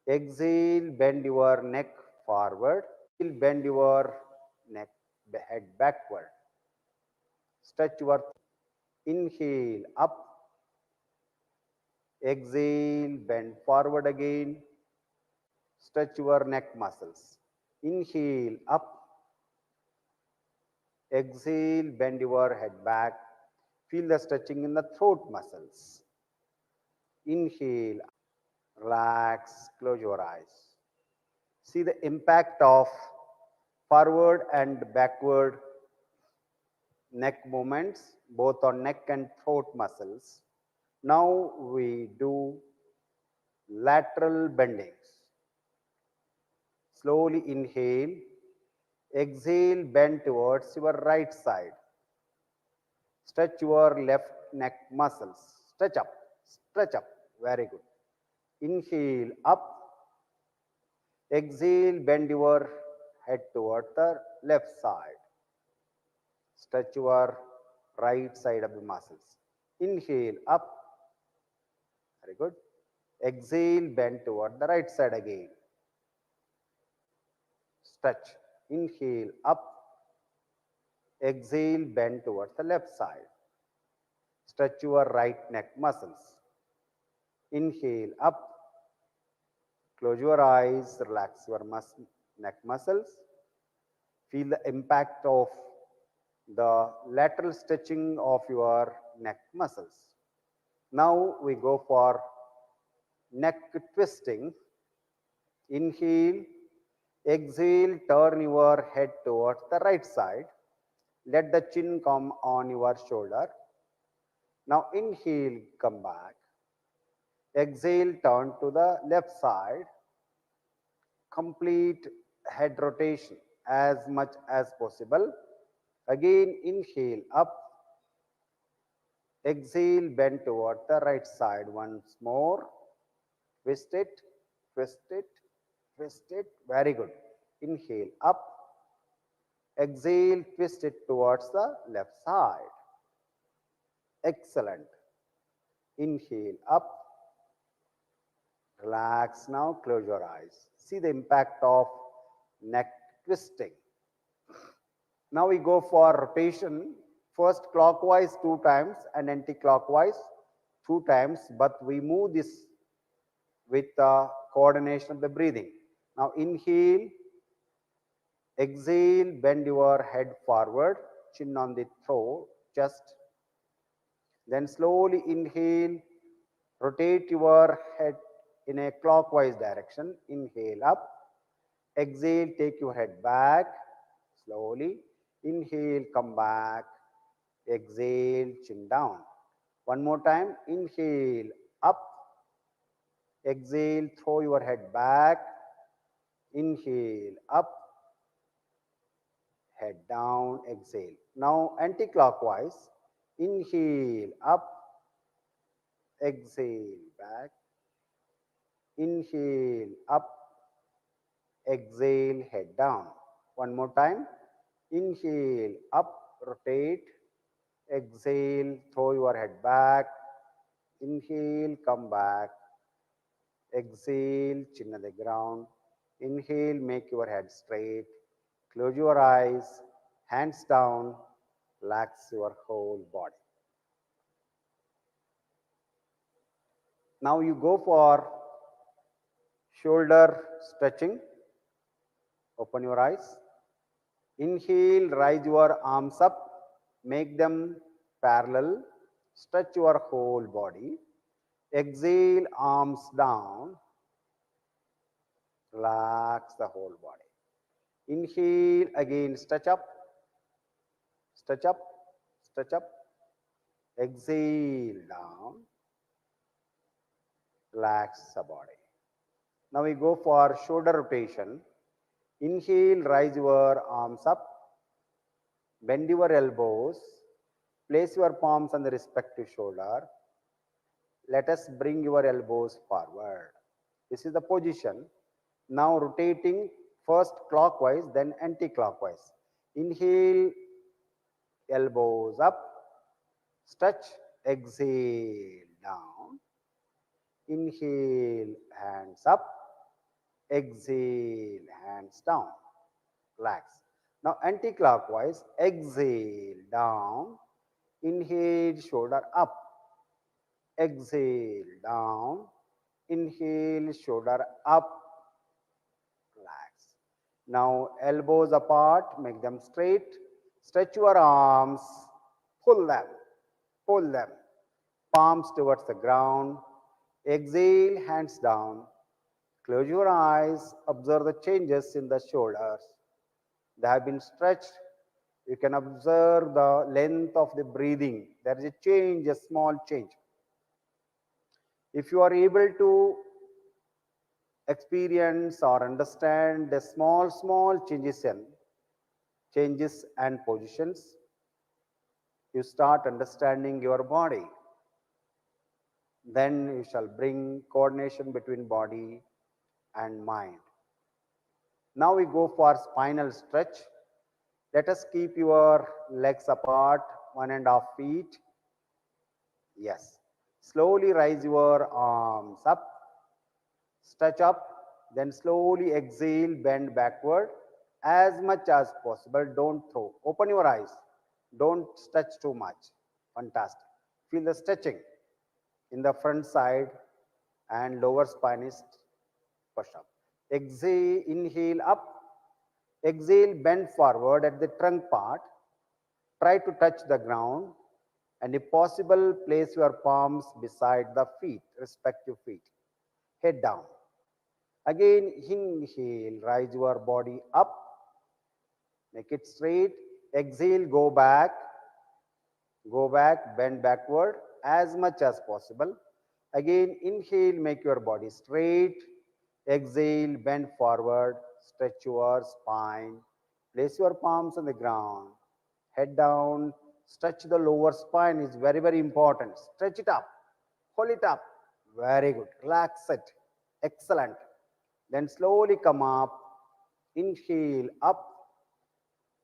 Exhale, bend your neck forward. Bend your neck, head backward. Stretch your inhale up. Exhale, bend forward again. Stretch your neck muscles. Inhale up. Exhale, bend your head back. Feel the stretching in the throat muscles. Inhale, relax, close your eyes. See the impact of forward and backward neck movements, both on neck and throat muscles. Now we do lateral bendings. Slowly inhale, exhale, bend towards your right side. Stretch your left neck muscles. Stretch up, stretch up. Very good. Inhale up, exhale, bend your head toward the left side. Stretch your right side of the muscles. Inhale up, very good. Exhale, bend toward the right side again. Stretch. Inhale up, exhale, bend towards the left side. Stretch your right neck muscles. Inhale up, close your eyes, relax your neck muscles. Feel the impact of the lateral stretching of your neck muscles. Now we go for neck twisting. Inhale, exhale, turn your head towards the right side. Let the chin come on your shoulder. Now inhale, come back. Exhale, turn to the left side. Complete head rotation as much as possible. Again, inhale up. Exhale, bend toward the right side once more. Twist it, twist it, twist it. Very good. Inhale up. Exhale, twist it towards the left side. Excellent. Inhale up. Relax now, close your eyes. See the impact of neck twisting. Now we go for rotation. First clockwise 2 times and anti-clockwise 2 times, but we move this with the coordination of the breathing. Now inhale, exhale, bend your head forward, chin on the throat, chest. Then slowly inhale, rotate your head in a clockwise direction. Inhale up, exhale, take your head back, slowly. Inhale, come back, exhale, chin down. One more time, inhale, up, exhale, throw your head back, inhale, up, head down, exhale. Now anti-clockwise, inhale, up, exhale, back, inhale, up, exhale, head down. One more time, inhale, up, rotate, exhale, throw your head back, inhale, come back, exhale, chin on the ground, inhale, make your head straight, close your eyes, hands down, relax your whole body. Now you go for shoulder stretching. Open your eyes. Inhale, rise your arms up, make them parallel, stretch your whole body. Exhale, arms down, relax the whole body. Inhale, again stretch up, stretch up, stretch up. Exhale, down, relax the body. Now we go for shoulder rotation. Inhale, rise your arms up, bend your elbows, place your palms on the respective shoulder. Let us bring your elbows forward. This is the position. Now rotating first clockwise, then anti-clockwise. Inhale, elbows up, stretch, exhale, down. Inhale, hands up, exhale, hands down, relax. Now anti-clockwise, exhale, down, inhale, shoulder up, exhale, down, inhale, shoulder up, relax. Now elbows apart, make them straight, stretch your arms, pull them, palms towards the ground, exhale, hands down, close your eyes, observe the changes in the shoulders. They have been stretched. You can observe the length of the breathing. There is a change, a small change. If you are able to experience or understand the small changes and positions, you start understanding your body. Then you shall bring coordination between body and mind. Now we go for spinal stretch. Let us keep your legs apart, 1.5 feet. Yes. Slowly raise your arms up, stretch up, then slowly exhale, bend backward as much as possible. Don't throw. Open your eyes. Don't stretch too much. Fantastic. Feel the stretching in the front side and lower spine is push up. Exhale, inhale up. Exhale, bend forward at the trunk part. Try to touch the ground and if possible, place your palms beside the feet, respective feet. Head down. Again, inhale, rise your body up. Make it straight. Exhale, go back, bend backward as much as possible. Again, inhale, make your body straight. Exhale, bend forward, stretch your spine. Place your palms on the ground. Head down, stretch the lower spine is very, very important. Stretch it up, hold it up. Very good. Relax it. Excellent. Then slowly come up. Inhale, up,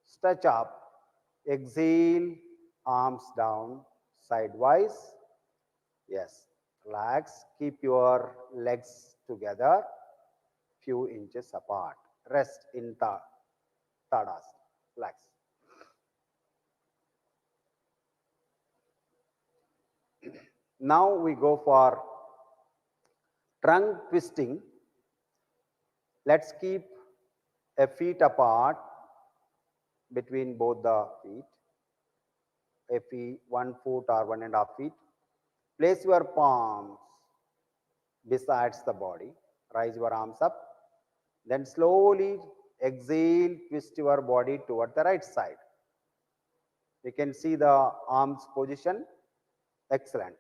stretch up. Exhale, arms down, sidewise. Yes. Relax. Keep your legs together, few inches apart. Rest in Tadasana. Relax. Now we go for trunk twisting. Let's keep a feet apart between both the feet. A feet, 1 foot or 1.5 feet. Place your palms besides the body. Rise your arms up. Then slowly exhale, twist your body toward the right side. You can see the arms position. Excellent.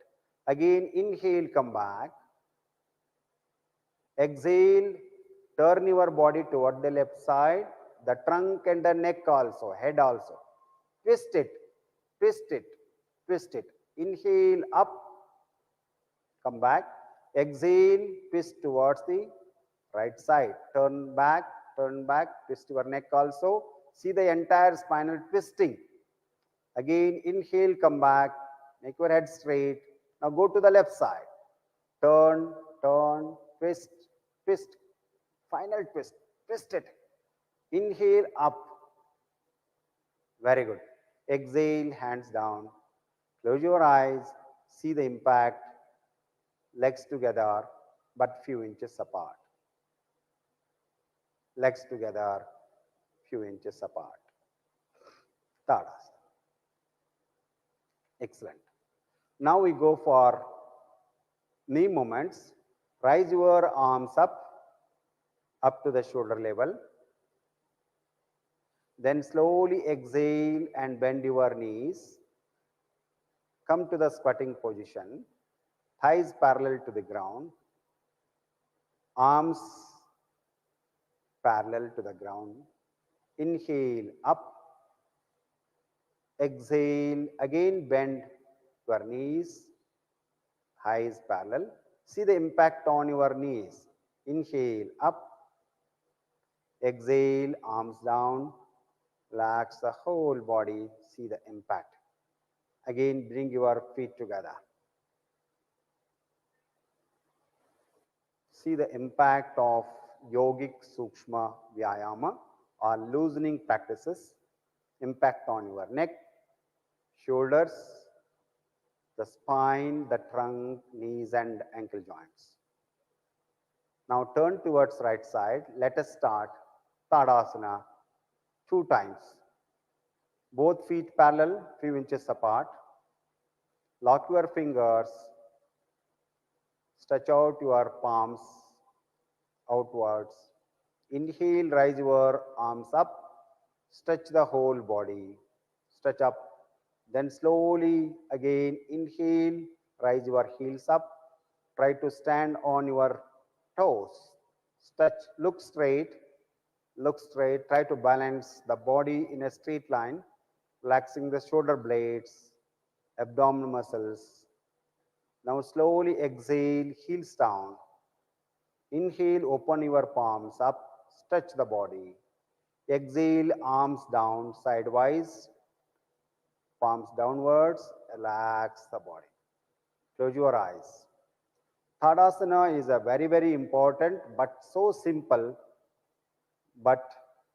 Again, inhale, come back. Exhale, turn your body toward the left side, the trunk and the neck also, head also. Twist it, twist it, twist it. Inhale, up, come back. Exhale, twist towards the right side. Turn back, twist your neck also. See the entire spinal twisting. Again, inhale, come back, make your head straight. Now go to the left side. Turn, twist, twist. Final twist, twist it. Inhale, up. Very good. Exhale, hands down. Close your eyes. See the impact. Legs together, but few inches apart. Legs together, few inches apart. Tadasana. Excellent. Now we go for knee movements. Rise your arms up to the shoulder level. Then slowly exhale and bend your knees. Come to the squatting position. Thighs parallel to the ground. Arms parallel to the ground. Inhale, up. Exhale, again bend your knees. Thighs parallel. See the impact on your knees. Inhale, up. Exhale, arms down. Relax the whole body. See the impact. Again, bring your feet together. See the impact of yogic sukshma vyayama or loosening practices impact on your neck, shoulders, the spine, the trunk, knees, and ankle joints. Now turn towards right side. Let us start Tadasana 2 times. Both feet parallel, few inches apart. Lock your fingers. Stretch out your palms outwards. Inhale, raise your arms up. Stretch the whole body. Stretch up. Then slowly again inhale, raise your heels up. Try to stand on your toes. Stretch, look straight. Look straight. Try to balance the body in a straight line, relaxing the shoulder blades, abdominal muscles. Now slowly exhale, heels down. Inhale, open your palms up, stretch the body. Exhale, arms down, sidewise, palms downwards, relax the body. Close your eyes. Tadasana is a very, very important but so simple, but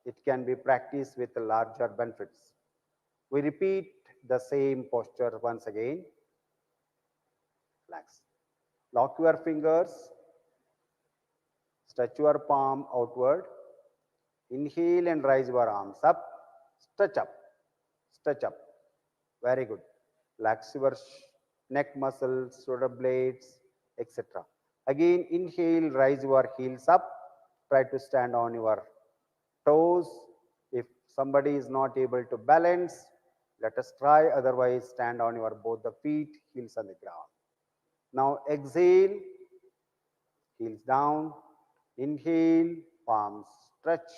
it can be practiced with larger benefits. We repeat the same posture once again. Relax. Lock your fingers. Stretch your palm outward. Inhale and raise your arms up. Stretch up. Stretch up. Very good. Relax your neck muscles, shoulder blades, etc. Again, inhale, raise your heels up. Try to stand on your toes. If somebody is not able to balance, let us try. Otherwise, stand on your both the feet, heels on the ground. Now exhale, heels down. Inhale, palms stretch.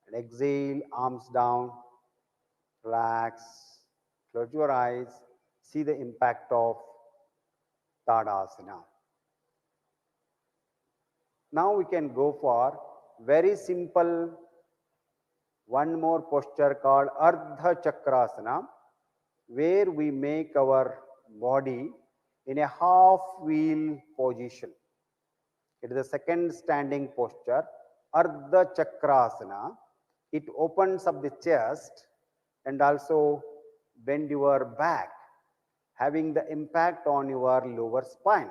And exhale, arms down. Relax. Close your eyes. See the impact of Tadasana. Now we can go for very simple one more posture called Ardha Chakrasana, where we make our body in a half wheel position. It is the second standing posture, Ardha Chakrasana. It opens up the chest and also bend your back, having the impact on your lower spine.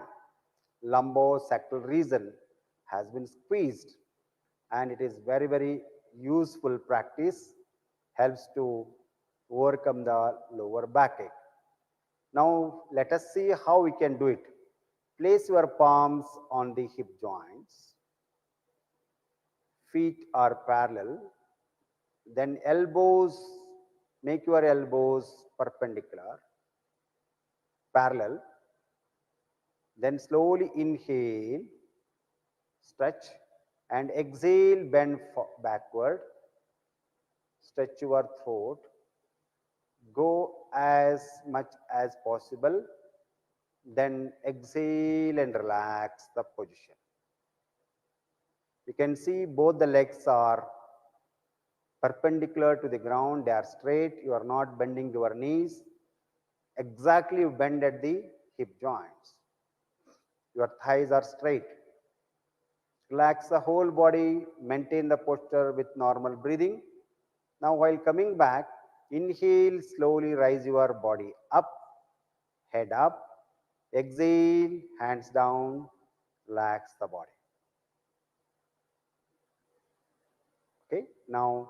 Lumbosacral region has been squeezed, and it is very, very useful practice, helps to overcome the lower backache. Now let us see how we can do it. Place your palms on the hip joints. Feet are parallel. Then elbows, make your elbows perpendicular, parallel. Then slowly inhale, stretch, and exhale, bend backward. Stretch your throat. Go as much as possible. Then exhale and relax the position. You can see both the legs are perpendicular to the ground. They are straight. You are not bending your knees. Exactly you bend at the hip joints. Your thighs are straight. Relax the whole body. Maintain the posture with normal breathing. Now while coming back, inhale, slowly rise your body up, head up. Exhale, hands down, relax the body. Okay, now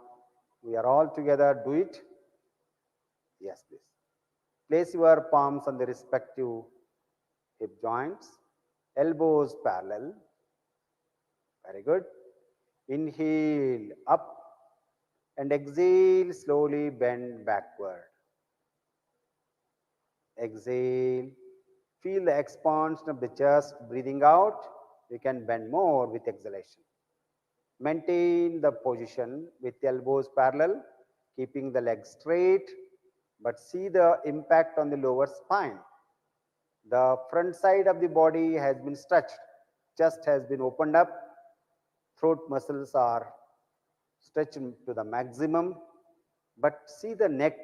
we are all together, do it. Yes, please. Place your palms on the respective hip joints, elbows parallel. Very good. Inhale up and exhale, slowly bend backward. Exhale. Feel the expansion of the chest, breathing out. You can bend more with exhalation. Maintain the position with elbows parallel, keeping the legs straight, but see the impact on the lower spine. The front side of the body has been stretched, chest has been opened up, throat muscles are stretched to the maximum, but see the neck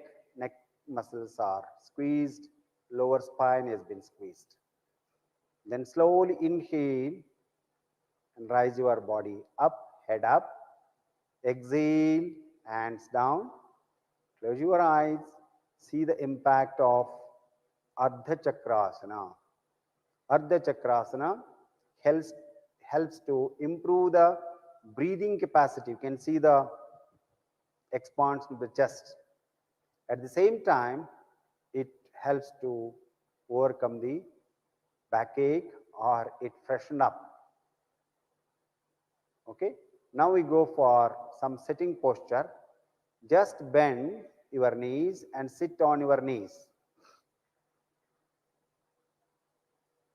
muscles are squeezed, lower spine has been squeezed. Then slowly inhale, and rise your body up, head up. Exhale, hands down. Close your eyes. See the impact of Ardha Chakrasana. Ardha Chakrasana helps, helps to improve the breathing capacity. You can see the expansion of the chest. At the same time, it helps to overcome the backache or it freshen up. Okay. Now we go for some sitting posture. Just bend your knees and sit on your knees.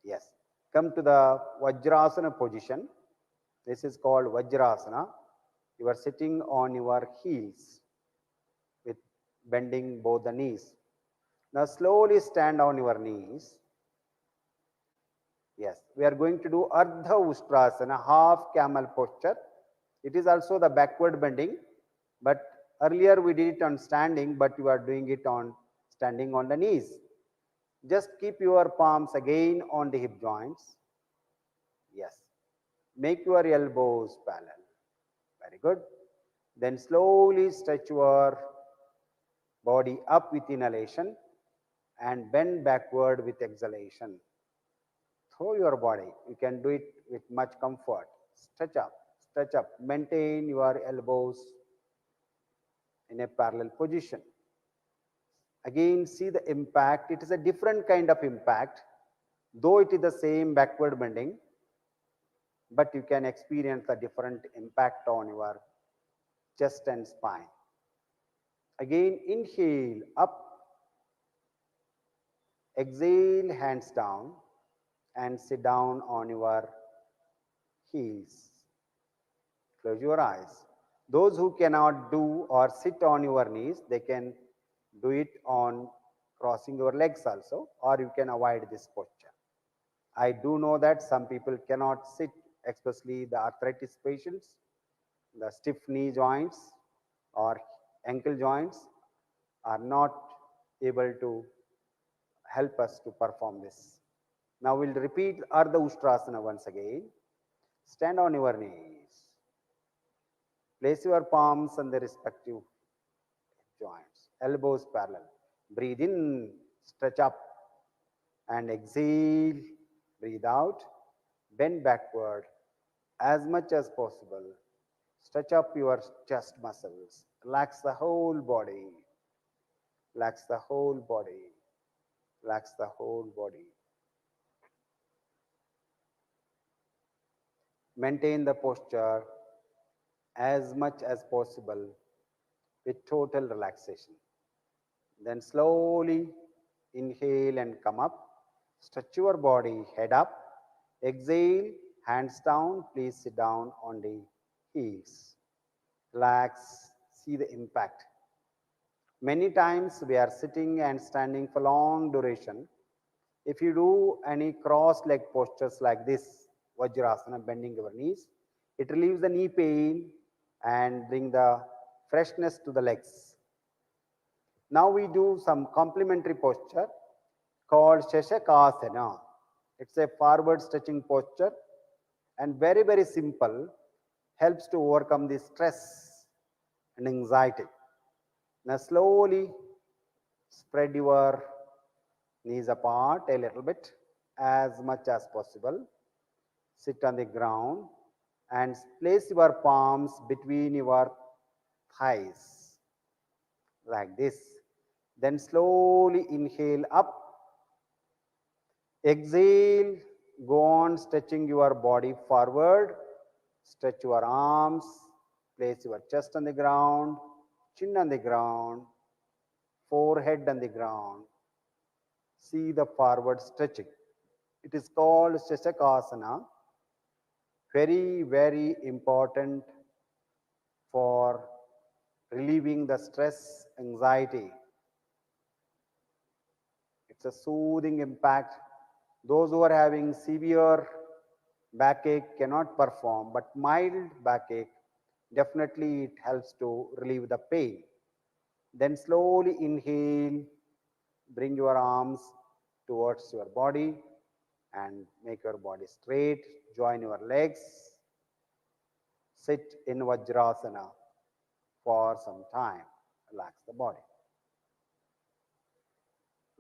Yes. Come to the Vajrasana position. This is called Vajrasana. You are sitting on your heels with bending both the knees. Now slowly stand on your knees. Yes, we are going to do Ardha Ustrasana, half camel posture. It is also the backward bending, but earlier we did it on standing, but you are doing it on standing on the knees. Just keep your palms again on the hip joints. Yes. Make your elbows parallel. Very good. Then slowly stretch your body up with inhalation and bend backward with exhalation. Throw your body. You can do it with much comfort. Stretch up, stretch up. Maintain your elbows in a parallel position. Again, see the impact. It is a different kind of impact. Though it is the same backward bending, but you can experience the different impact on your chest and spine. Again, inhale up, exhale, hands down, and sit down on your heels. Close your eyes. Those who cannot do or sit on your knees, they can do it on crossing your legs also, or you can avoid this posture. I do know that some people cannot sit, especially the arthritis patients, the stiff knee joints or ankle joints are not able to help us to perform this. Now we'll repeat Ardha Ustrasana once again. Stand on your knees. Place your palms on the respective joints, elbows parallel. Breathe in, stretch up, and exhale. Breathe out, bend backward as much as possible. Stretch up your chest muscles. Relax the whole body. Relax the whole body. Relax the whole body. Maintain the posture as much as possible with total relaxation. Then slowly inhale and come up. Stretch your body, head up. Exhale, hands down. Please sit down on the heels. Relax, see the impact. Many times we are sitting and standing for long duration. If you do any cross leg postures like this, Vajrasana, bending your knees, it relieves the knee pain and bring the freshness to the legs. Now we do some complementary posture called Shashakasana. It's a forward stretching posture and very, very simple, helps to overcome the stress and anxiety. Now slowly spread your knees apart a little bit as much as possible. Sit on the ground and place your palms between your thighs like this. Then slowly inhale up. Exhale, go on stretching your body forward. Stretch your arms, place your chest on the ground, chin on the ground, forehead on the ground. See the forward stretching. It is called Shashakasana. Very, very important for relieving the stress, anxiety. It's a soothing impact. Those who are having severe backache cannot perform, but mild backache, definitely it helps to relieve the pain. Then slowly inhale, bring your arms towards your body and make your body straight. Join your legs. sit in Vajrasana for some time. Relax the body.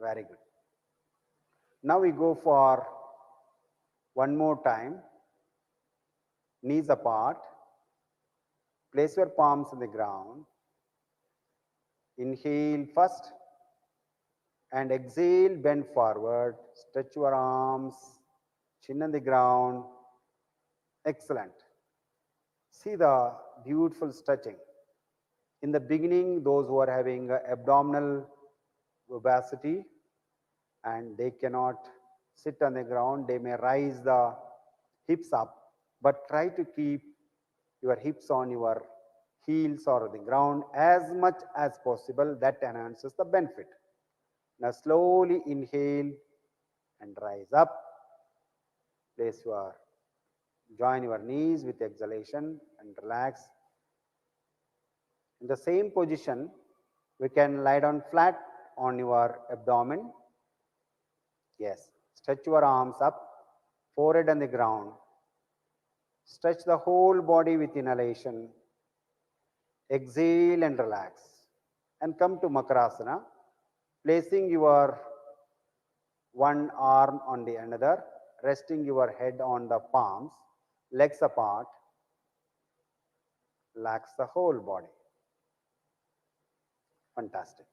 Very good. Now we go for one more time. Knees apart. Place your palms on the ground. Inhale first and exhale, bend forward. Stretch your arms, chin on the ground. Excellent. See the beautiful stretching. In the beginning, those who are having abdominal obesity and they cannot sit on the ground, they may rise the hips up, but try to keep your hips on your heels or the ground as much as possible. That enhances the benefit. Now slowly inhale and rise up. Place your, join your knees with exhalation and relax. In the same position, we can lie down flat on your abdomen. Yes. Stretch your arms up, forehead on the ground. Stretch the whole body with inhalation. Exhale and relax. And come to Makarasana, placing your one arm on the another, resting your head on the palms, legs apart. Relax the whole body. Fantastic.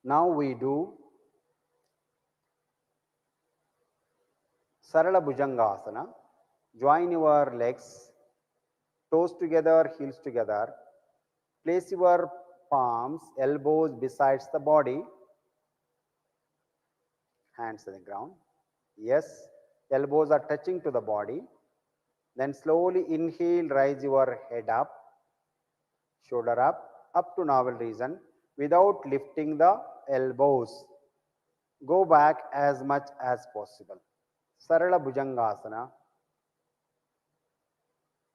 Now we do Sarala Bhujangasana. Join your legs, toes together, heels together. Place your palms, elbows besides the body. Hands to the ground. Yes, elbows are touching to the body. Then slowly inhale, rise your head up, shoulder up to navel region without lifting the elbows. Go back as much as possible. Sarala Bhujangasana.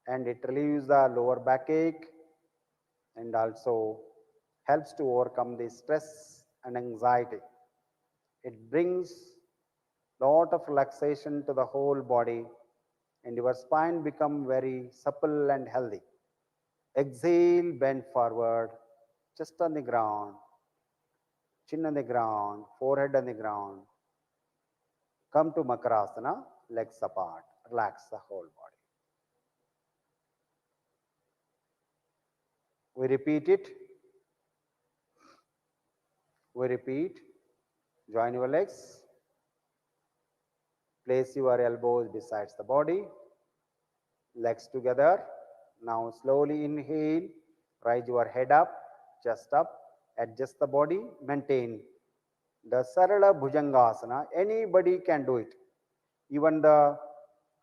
And it relieves the lower backache and also helps to overcome the stress and anxiety. It brings lot of relaxation to the whole body and your spine become very supple and healthy. Exhale, bend forward, chest on the ground, chin on the ground, forehead on the ground. Come to Makarasana, legs apart. Relax the whole body. We repeat it. We repeat. Join your legs. Place your elbows besides the body. Legs together. Now slowly inhale. Rise your head up, chest up. Adjust the body. Maintain the Sarala Bhujangasana. Anybody can do it. Even the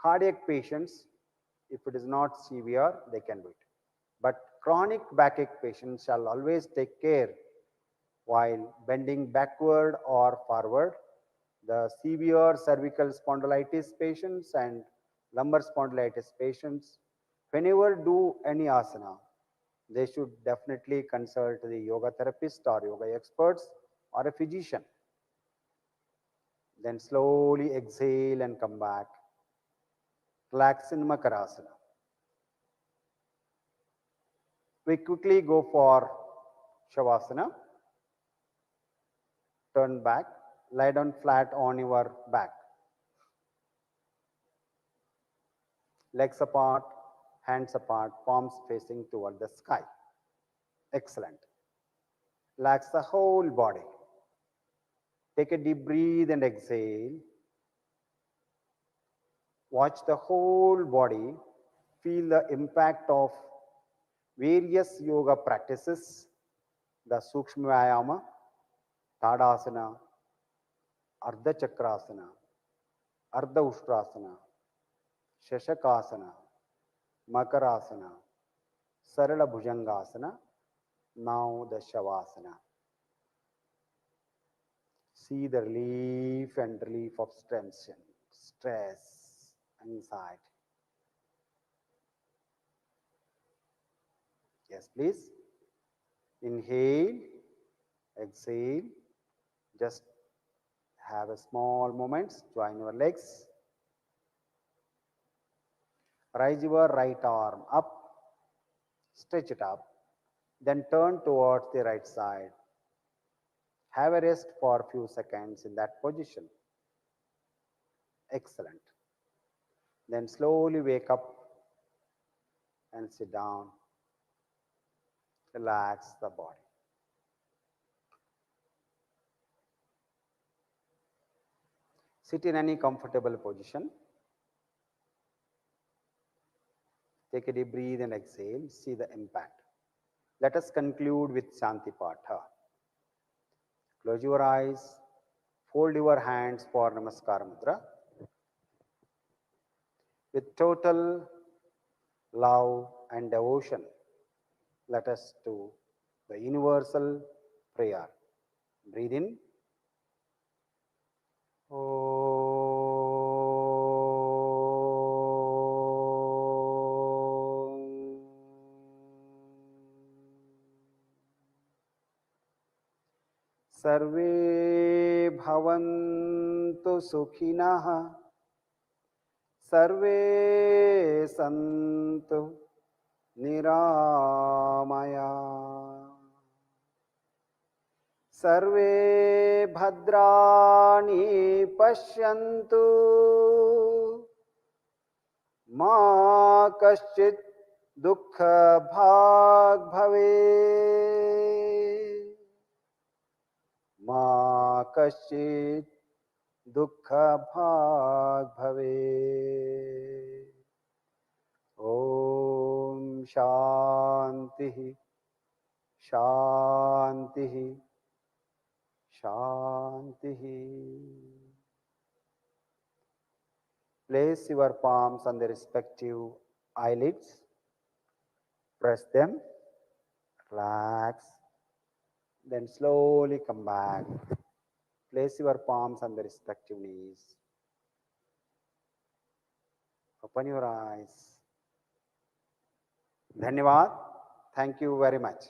cardiac patients, if it is not severe, they can do it. But chronic backache patients shall always take care while bending backward or forward. The severe cervical spondylitis patients and lumbar spondylitis patients, whenever do any asana, they should definitely consult the yoga therapist or yoga experts or a physician. Then slowly exhale and come back. Relax in Makarasana. We quickly go for Shavasana. Turn back, lie down flat on your back. Legs apart, hands apart, palms facing toward the sky. Excellent. Relax the whole body. Take a deep breath and exhale. Watch the whole body. Feel the impact of various yoga practices, the Sukshma Vyayama, Tadasana, Ardha Chakrasana, Ardha Ushtrasana, Shashakasana, Makarasana, Sarala Bhujangasana, now the Shavasana. See the relief and relief of tension, stress, anxiety. Yes, please. Inhale, exhale. Just have a small moments. Join your legs. Raise your right arm up, stretch it up, then turn towards the right side. Have a rest for a few seconds in that position. Excellent. Then slowly wake up and sit down. Relax the body. Sit in any comfortable position. Take a deep breath and exhale. See the impact. Let us conclude with Shanti Patha. Close your eyes. Fold your hands for Namaskar Mudra. With total love and devotion, let us do the universal prayer. Breathe in. सर्वे भवन्तु सुखिनः, सर्वे सन्तु निरामया, सर्वे भद्राणि पश्यन्तु, मा कश्चित् दुःखभाग् भवेत्, मा कश्चित् दुःखभाग् भवेत्। ॐ शान्तिः शान्तिः शान्तिः। Place your palms on the respective eyelids. Press them. Relax. Then slowly come back. Place your palms on the respective knees. Open your eyes. Dhanyavad. Thank you very much.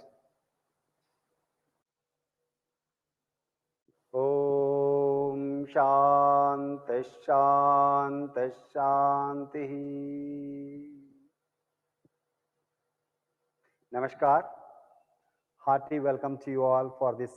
Om Shanti Shanti Shanti. Namaskar. Hearty welcome to you all for this